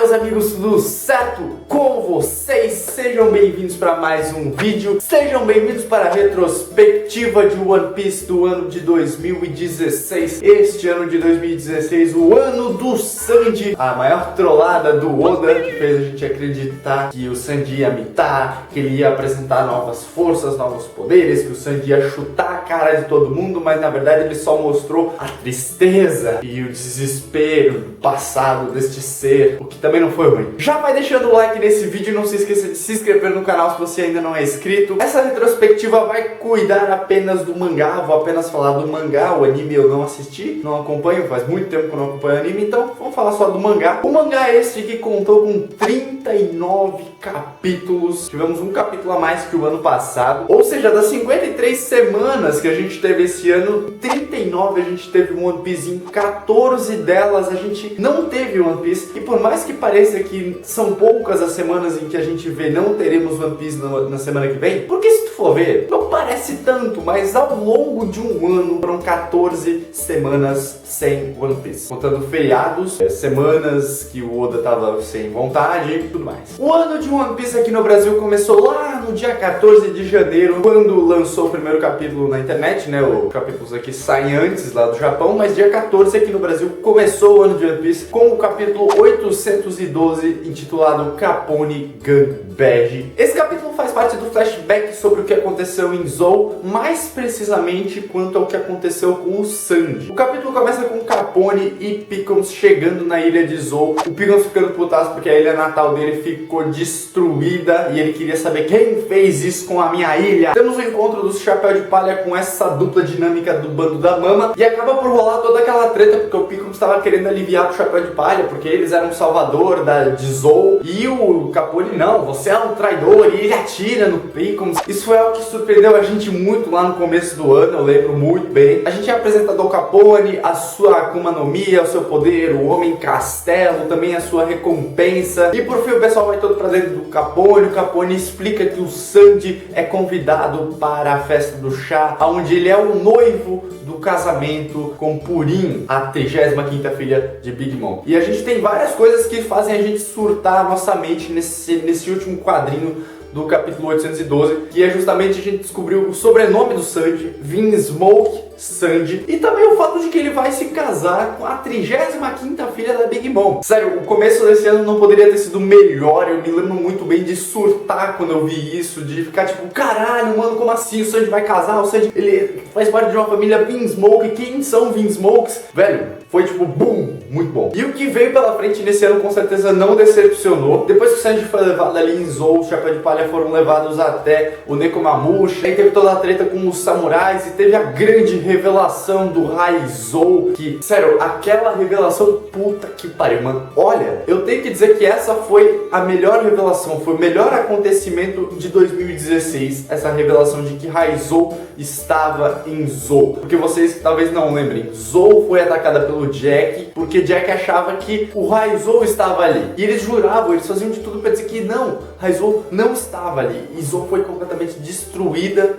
meus amigos, tudo certo com vocês? Sejam bem-vindos para mais um vídeo. Sejam bem-vindos para a retrospectiva de One Piece do ano de 2016. Este ano de 2016, o ano do Sanji. A maior trollada do Oda, que fez a gente acreditar que o Sanji ia mitar, que ele ia apresentar novas forças, novos poderes, que o Sanji ia chutar a cara de todo mundo, mas na verdade ele só mostrou a tristeza e o desespero do passado deste ser, o que também não foi ruim. Já vai deixando o like nesse vídeo e não se esqueça de se inscrever no canal se você ainda não é inscrito. Essa retrospectiva vai cuidar apenas do mangá, vou apenas falar do mangá. O anime eu não assisti, não acompanho, faz muito tempo que eu não acompanho anime, então vamos falar só do mangá. O mangá é este que contou com 39 capítulos, tivemos um capítulo a mais que o ano passado, ou seja, das 53 semanas que a gente teve esse ano, 39 a gente teve um One Piece, em 14 delas a gente não teve One Piece, e por mais que pareça que são poucas as semanas em que a gente vê não teremos One Piece na semana que vem, porque se tu for ver, não parece tanto, mas ao longo de um ano foram 14 semanas sem One Piece, contando feriados, semanas que o Oda tava sem vontade e tudo mais. O ano de One Piece aqui no Brasil começou lá no dia 14 de janeiro, quando lançou o primeiro capítulo na internet, né? Os capítulos aqui saem antes lá do Japão, mas dia 14 aqui no Brasil começou o ano de One Piece com o capítulo 812, intitulado Capone Gunpei. Esse capítulo faz parte do flashback sobre o que aconteceu em Zou, mais precisamente quanto ao que aconteceu com o Sanji. O capítulo começa com Capone e Pickles chegando na ilha de Zou, o Pickles ficando putaço porque a ilha natal dele ficou destruída e ele queria saber quem fez isso com a minha ilha. Temos o encontro dos Chapéu de Palha com essa dupla dinâmica do bando da Mama e acaba por rolar toda aquela treta porque o Pickles estava querendo aliviar o Chapéu de Palha porque eles eram o salvador de Zou e o Capone não, você é um traidor, e ele atira no Pickles. Isso foi algo que surpreendeu a gente muito lá no começo do ano, eu lembro muito bem. A gente é apresentado ao Capone, a sua Akuma no Mi, o seu poder, o Homem Castelo, também a sua recompensa. E por fim o pessoal vai todo pra dentro do Capone. O Capone explica que o Sanji é convidado para a festa do chá, onde ele é o noivo do casamento com Purin, a 35ª filha de Big Mom. E a gente tem várias coisas que fazem a gente surtar a nossa mente nesse último quadrinho do capítulo 812, que é justamente a gente descobriu o sobrenome do Sanji, Vinsmoke Sanji, e também o fato de que ele vai se casar com a 35ª filha da Big Mom. Sério, o começo desse ano não poderia ter sido melhor. Eu me lembro muito bem de surtar quando eu vi isso, de ficar tipo, caralho, mano, como assim? O Sanji vai casar? O Sanji, ele faz parte de uma família Vinsmoke. Quem são Vinsmokes? Velho, foi tipo, boom, muito bom. E o que veio pela frente nesse ano com certeza não decepcionou. Depois que o Sanji foi levado ali em Zou, os Chapéu de Palha foram levados até o Nekomamushi. Aí teve toda a treta com os samurais e teve a grande revelação do Raizou, que, sério, aquela revelação, puta que pariu, mano. Olha, eu tenho que dizer que essa foi a melhor revelação, foi o melhor acontecimento de 2016, essa revelação de que Raizou estava em Zou. Porque vocês talvez não lembrem, Zou foi atacada pelo Jack, porque Jack achava que o Raizou estava ali. E eles juravam, eles faziam de tudo para dizer que não, Raizou não estava ali. E Zou foi completamente destruída,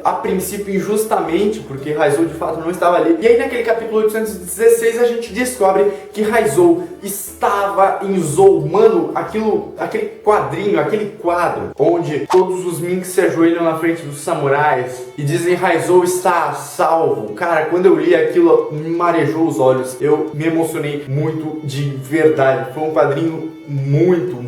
a princípio injustamente, porque Raizou de fato não estava ali. E aí naquele capítulo 816 a gente descobre que Raizou estava em Zou. Mano, aquele quadrinho, aquele quadro onde todos os Minks se ajoelham na frente dos samurais e dizem Raizou está a salvo. Cara, quando eu li aquilo me marejou os olhos, eu me emocionei muito de verdade. Foi um quadrinho muito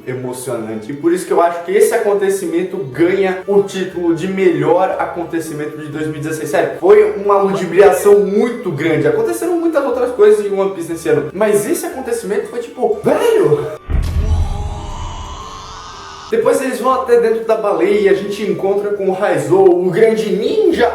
emocionante. E por isso que eu acho que esse acontecimento ganha o título de melhor acontecimento de 2016. Sério, foi uma ludibriação muito grande. Aconteceram muitas outras coisas em One Piece nesse ano, mas esse acontecimento foi tipo, velho! Depois eles vão até dentro da baleia e a gente encontra com o Raizou, o grande ninja!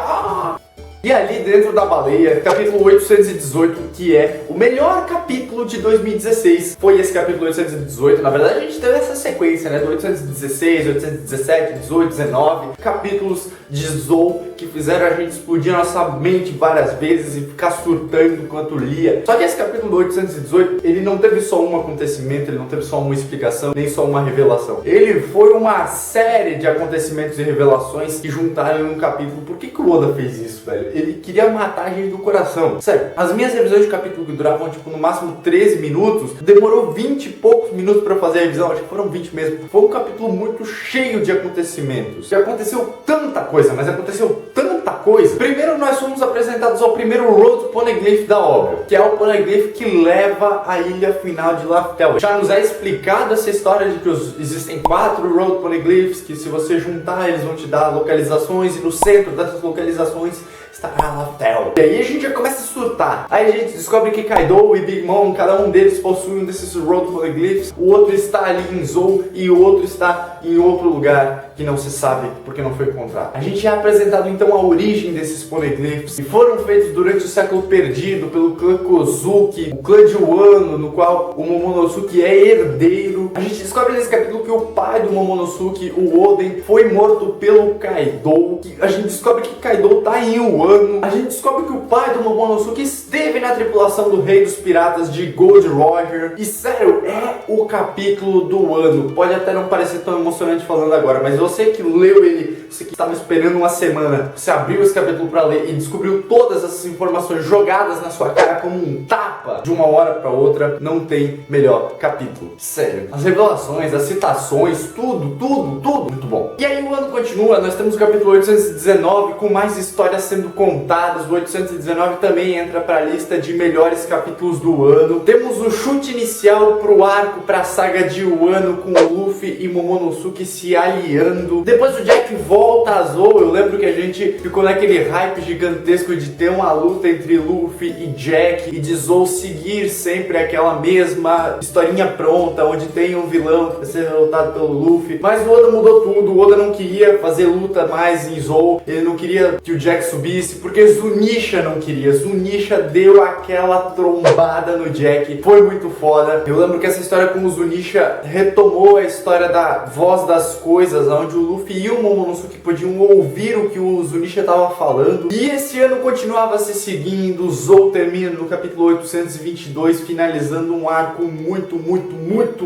E ali dentro da baleia, capítulo 818, que é o melhor capítulo de 2016, foi esse capítulo 818. Na verdade a gente teve essa sequência, né, do 816, 817, 18, 19, capítulos de Zou que fizeram a gente explodir a nossa mente várias vezes e ficar surtando enquanto lia. Só que esse capítulo 818, ele não teve só um acontecimento, ele não teve só uma explicação, nem só uma revelação. Ele foi uma série de acontecimentos e revelações que juntaram em um capítulo. Por que o Oda fez isso, velho? ele queria matar a gente do coração. Sério, as minhas revisões de capítulo que duravam, tipo, no máximo 13 minutos, demorou 20 e poucos minutos pra fazer a revisão, acho que foram 20 mesmo. Foi um capítulo muito cheio de acontecimentos. E aconteceu tanta coisa, mas aconteceu tanta coisa. Primeiro nós fomos apresentados ao primeiro Road Poneglyph da obra, que é o Poneglyph que leva à ilha final de Laftel. Já nos é explicado essa história de que existem 4 Road Poneglyphs, que se você juntar eles vão te dar localizações, e no centro dessas localizações estará Laftel. E aí a gente já começa a surtar. Aí a gente descobre que Kaido e Big Mom, cada um deles possui um desses Road Poneglyphs. O outro está ali em Zou e o outro está em outro lugar que não se sabe porque não foi encontrado. A gente é apresentado então a origem desses Poneglyphs, que foram feitos durante o século perdido pelo clã Kozuki, o clã de Wano, no qual o Momonosuke é herdeiro. A gente descobre nesse capítulo que o pai do Momonosuke, o Oden, foi morto pelo Kaido. A gente descobre que Kaido tá em Wano. A gente descobre que o pai do Momonosuke esteve na tripulação do Rei dos Piratas de Gold Roger. E sério, é o capítulo do ano. Pode até não parecer tão emocionante falando agora, mas você que leu ele, você que estava esperando uma semana, você abriu esse capítulo para ler e descobriu todas essas informações jogadas na sua cara como um tapa de uma hora para outra, não tem melhor capítulo. Sério. As revelações, as citações, tudo muito bom. E aí o ano continua, nós temos o capítulo 819 com mais histórias sendo contadas. O 819 também entra para a lista de melhores capítulos do ano. Temos o chute inicial pro arco, pra saga de Wano, com o Luffy e Momonosuke se aliando. Depois o Jack volta a Zou. Eu lembro que a gente ficou naquele hype gigantesco de ter uma luta entre Luffy e Jack, e de Zou seguir sempre aquela mesma historinha pronta, onde tem um vilão que vai ser derrotado pelo Luffy. Mas o Oda mudou tudo. O Oda não queria fazer luta mais em Zou, ele não queria que o Jack subisse, porque Zunisha não queria. Zunisha deu aquela trombada no Jack, foi muito foda. Eu lembro que essa história com o Zunisha retomou a história da voz das coisas, onde o Luffy e o Momonosuke podiam ouvir o que o Zunisha estava falando. E esse ano continuava se seguindo. Zou termina no capítulo 822, finalizando um arco muito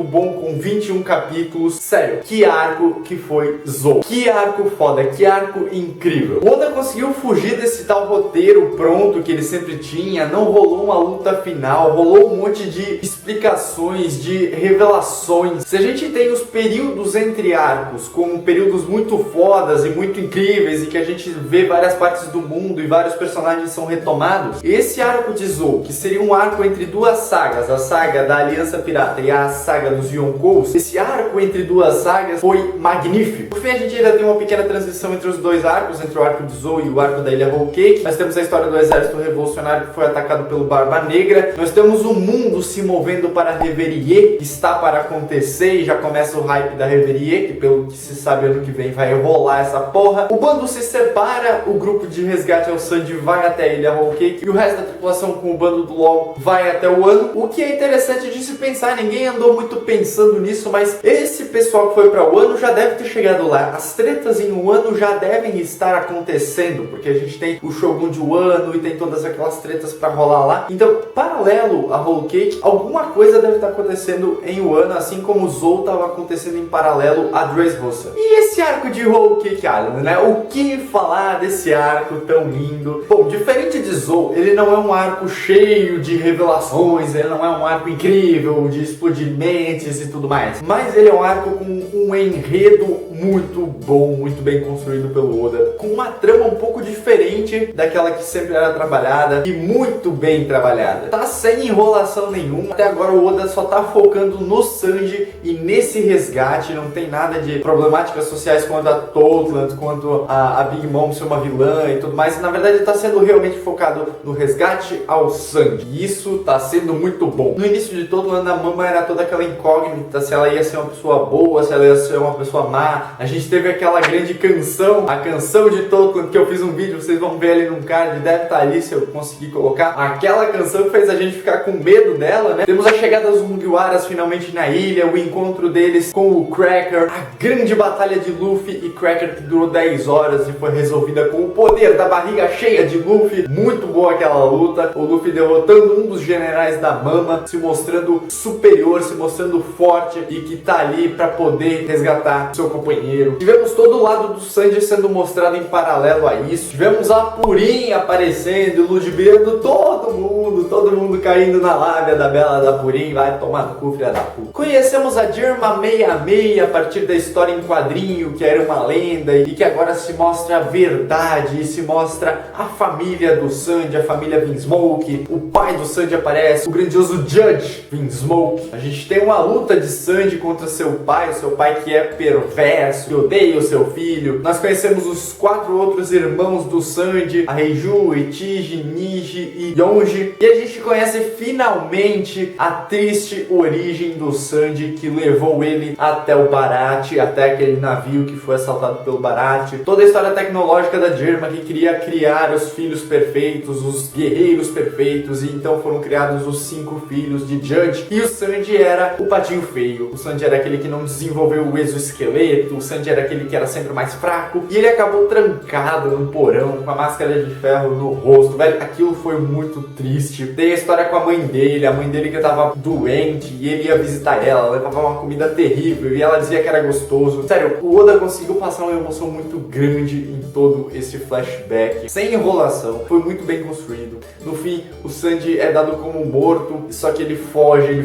bom, com 21 capítulos. Sério, que arco que foi Zou. Que arco foda, que arco incrível. O Oda conseguiu fugir desse tal roteiro pronto que ele sempre tinha. Não rolou uma luta final, rolou um monte de explicações, de revelações. Se a gente tem os períodos entre arcos como períodos muito fodas e muito incríveis, e que a gente vê várias partes do mundo e vários personagens são retomados, esse arco de Zou, que seria um arco entre duas sagas, a saga da Aliança Pirata e a saga dos Yonkous, esse arco entre duas sagas foi magnífico. Por fim, a gente ainda tem uma pequena transição entre os dois arcos, entre o arco de Zou e o arco da Ilha Whole Cake. Nós temos a história do exército revolucionário que foi atacado pelo Barba Negra. Nós temos o mundo se movendo para Reverie, que está para acontecer, e já começa o hype da Reverie, que pelo que se sabe ano que vem vai rolar essa porra. O bando se separa, o grupo de resgate ao Sanji vai até a Ilha Whole Cake, e o resto da tripulação com o bando do LOL vai até o Wano. O que é interessante de se pensar, ninguém andou muito pensando nisso, mas esse pessoal que foi para o Wano já deve ter chegado lá. As tretas em Wano já devem estar acontecendo, porque a gente tem o Shogun de Wano e tem todas aquelas tretas para rolar lá. Então, paralelo a Whole Cake, alguma coisa deve estar acontecendo em Wano, assim como o Zou estava acontecendo em paralelo a Dressrosa. E esse arco de Whole Cake Island, né? O que falar desse arco tão lindo? Bom, diferente de Zou, ele não é um arco cheio de revelações, ele não é um arco incrível de explodir mentes e tudo mais, mas ele é um arco com um enredo muito bom, muito bem construído pelo Oda, com uma trama um pouco diferente daquela que sempre era trabalhada, e muito bem trabalhada. Tá sem enrolação nenhuma. Até agora o Oda só tá focando no Sanji e nesse resgate. Não tem nada de problemáticas sociais quanto a Toadland, quanto a Big Mom ser uma vilã e tudo mais. E, na verdade, ele tá sendo realmente focado no resgate ao Sanji. E isso tá sendo muito bom. No início de Toadland, a Mama era toda aquela incógnita, se ela ia ser uma pessoa boa, se ela ia ser uma pessoa má. A gente teve aquela grande canção, a canção de Toadland, que eu fiz um vídeo, vocês vão ver ali no card, deve estar ali se eu conseguir colocar. Aquela canção que fez a gente ficar com medo dela, né? Temos a chegada dos Mugiwaras finalmente na ilha, o encontro deles com o Cracker, a grande batalha batalha de Luffy e Cracker que durou 10 horas e foi resolvida com o poder da barriga cheia de Luffy. Muito boa aquela luta. O Luffy derrotando um dos generais da Mama, se mostrando superior, se mostrando forte e que tá ali pra poder resgatar seu companheiro. Tivemos todo o lado do Sanji sendo mostrado em paralelo a isso. Tivemos a Purin aparecendo, ludibriando todo mundo caindo na lábia da bela da Purin. Vai tomar no cu, filha da puta. Conhecemos a Germa 66 a partir da história em quadrinho, que era uma lenda e que agora se mostra a verdade e se mostra a família do Sanji, a família Vinsmoke. O pai do Sanji aparece, o grandioso Judge Vinsmoke. A gente tem uma luta de Sanji contra seu pai, o seu pai que é perverso, que odeia o seu filho. Nós conhecemos os 4 outros irmãos do Sanji, a Reiju, Ichiji, Niji e Yonji. E a gente conhece finalmente a triste origem do Sanji que levou ele até o Baratie, até aquele navio que foi assaltado pelo Baratie. Toda a história tecnológica da Germa que queria criar os filhos perfeitos, os guerreiros perfeitos, e então foram criados os 5 filhos de Judge. E o Sanji era o patinho feio. O Sanji era aquele que não desenvolveu o exoesqueleto, o Sanji era aquele que era sempre mais fraco, e ele acabou trancado num porão com a máscara de ferro no rosto, velho. Aquilo foi muito triste. Tem a história com a mãe dele que tava doente e ele ia visitar ela, levava uma comida terrível e ela dizia que era gostoso. Sério, o Oda conseguiu passar uma emoção muito grande em todo esse flashback, sem enrolação, foi muito bem construído. No fim, o Sanji é dado como morto, só que ele foge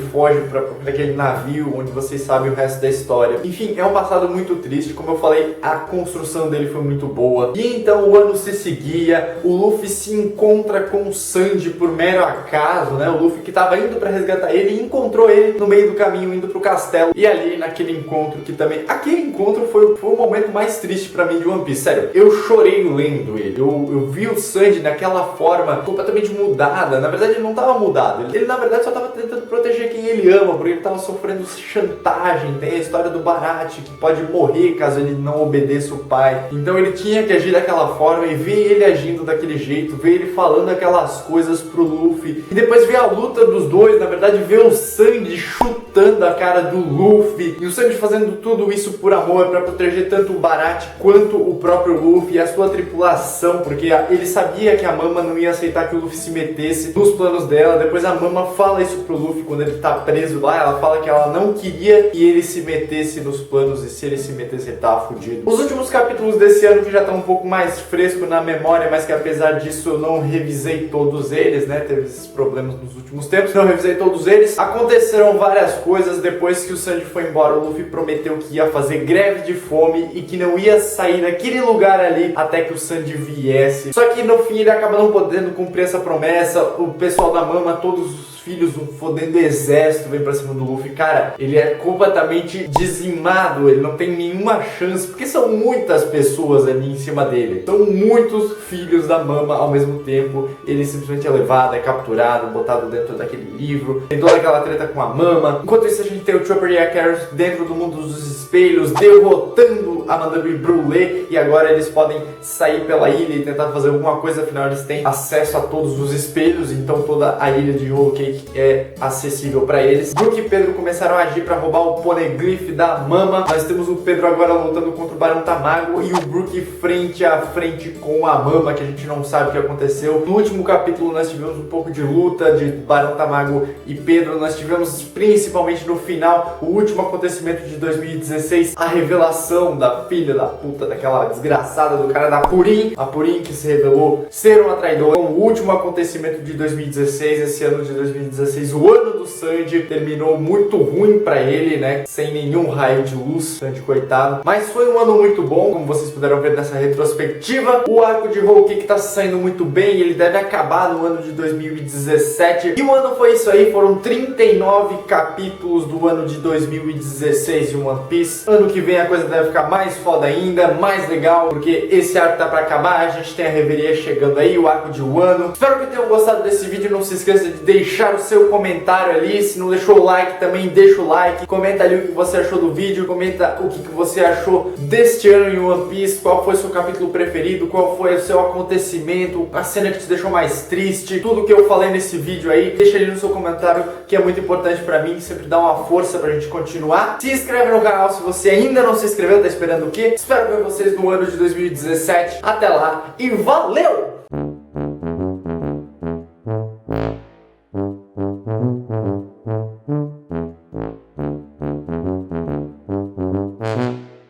para aquele navio onde vocês sabem o resto da história. Enfim, é um passado muito triste, como eu falei, a construção dele foi muito boa. E então o ano se seguia, o Luffy se encontra com o Sanji por mero acaso, né? O Luffy que tava indo para resgatar ele encontrou ele no meio do caminho, indo pro castelo. E ali naquele encontro que também... Aquele encontro foi o momento mais triste pra mim de One Piece. Sério, eu chorei lendo ele. Eu vi o Sanji naquela forma completamente mudada. Na verdade ele não tava mudado. Ele na verdade só tava tentando proteger quem ele ama, porque ele tava sofrendo chantagem. Tem a história do Baratie, que pode morrer caso ele não obedeça o pai. Então ele tinha que agir daquela forma, e ver ele agindo daquele jeito, ver ele falando aquelas coisas pro Luffy. E depois ver a luta dos dois, na verdade ver o Sanji chutando a cara do Luffy. E o Sanji fazendo tudo isso por amor, pra proteger tanto o Baratie quanto o próprio Luffy e a sua tripulação, porque ele sabia que a Mama não ia aceitar que o Luffy se metesse nos planos dela. Depois a Mama fala isso pro Luffy quando ele tá preso lá, ela fala que ela não queria que ele se metesse nos planos, e se ele se metesse ele tava fudido. Os últimos capítulos desse ano que já estão um pouco mais fresco na memória, mas que apesar disso eu não revisei todos eles, né, teve esses problemas nos últimos tempos, não revisei todos eles. Aconteceram várias coisas. Depois que o Sanji foi embora, o Luffy prometeu que ia fazer greve de fome e que não ia sair daquele lugar ali até que o Sanji viesse. Só que no fim ele acaba não podendo cumprir essa promessa. O pessoal da Mama, todos os filhos, um fodendo exército vem pra cima do Luffy. Cara, ele é completamente dizimado, ele não tem nenhuma chance, porque são muitas pessoas ali em cima dele. São muitos filhos da Mama ao mesmo tempo. Ele simplesmente é levado, é capturado, botado dentro daquele livro. Tem toda aquela treta com a Mama. Enquanto isso a gente tem o Chopper e a Carrot dentro do mundo dos espelhos, derrotando a Madame Brûlée, e agora eles podem sair pela ilha e tentar fazer alguma coisa, afinal eles têm acesso a todos os espelhos, então toda a ilha de Whole Cake é acessível para eles. Brook e Pedro começaram a agir para roubar o Poneglyph da Mama. Nós temos o Pedro agora lutando contra o Barão Tamago e o Brook frente a frente com a Mama, que a gente não sabe o que aconteceu. No último capítulo nós tivemos um pouco de luta de Barão Tamago e Pedro. Nós tivemos principalmente no final o último acontecimento de 2016, a revelação da filha da puta, daquela desgraçada do cara da Purin, a Purin que se revelou ser uma traidora. O último acontecimento de 2016, esse ano de 2016, o ano do Sanji terminou muito ruim pra ele, né? Sem nenhum raio de luz, Sanji coitado. Mas foi um ano muito bom, como vocês puderam ver nessa retrospectiva. O arco de Whole Cake tá saindo muito bem, ele deve acabar no ano de 2017. E o ano foi isso aí, foram 39 capítulos do ano de 2016 de One Piece. Ano que vem a coisa deve ficar mais foda ainda, mais legal, porque esse arco tá pra acabar, a gente tem a Reverie chegando aí, o arco de Wano. Espero que tenham gostado desse vídeo, não se esqueça de deixar deixar o seu comentário ali. Se não deixou o like, também deixa o like. Comenta ali o que você achou do vídeo, comenta o que você achou deste ano em One Piece, qual foi o seu capítulo preferido, qual foi o seu acontecimento, a cena que te deixou mais triste, tudo que eu falei nesse vídeo aí, deixa ali no seu comentário, que é muito importante pra mim, sempre dá uma força pra gente continuar. Se inscreve no canal se você ainda não se inscreveu, tá esperando o quê? Espero ver vocês no ano de 2017. Até lá e valeu!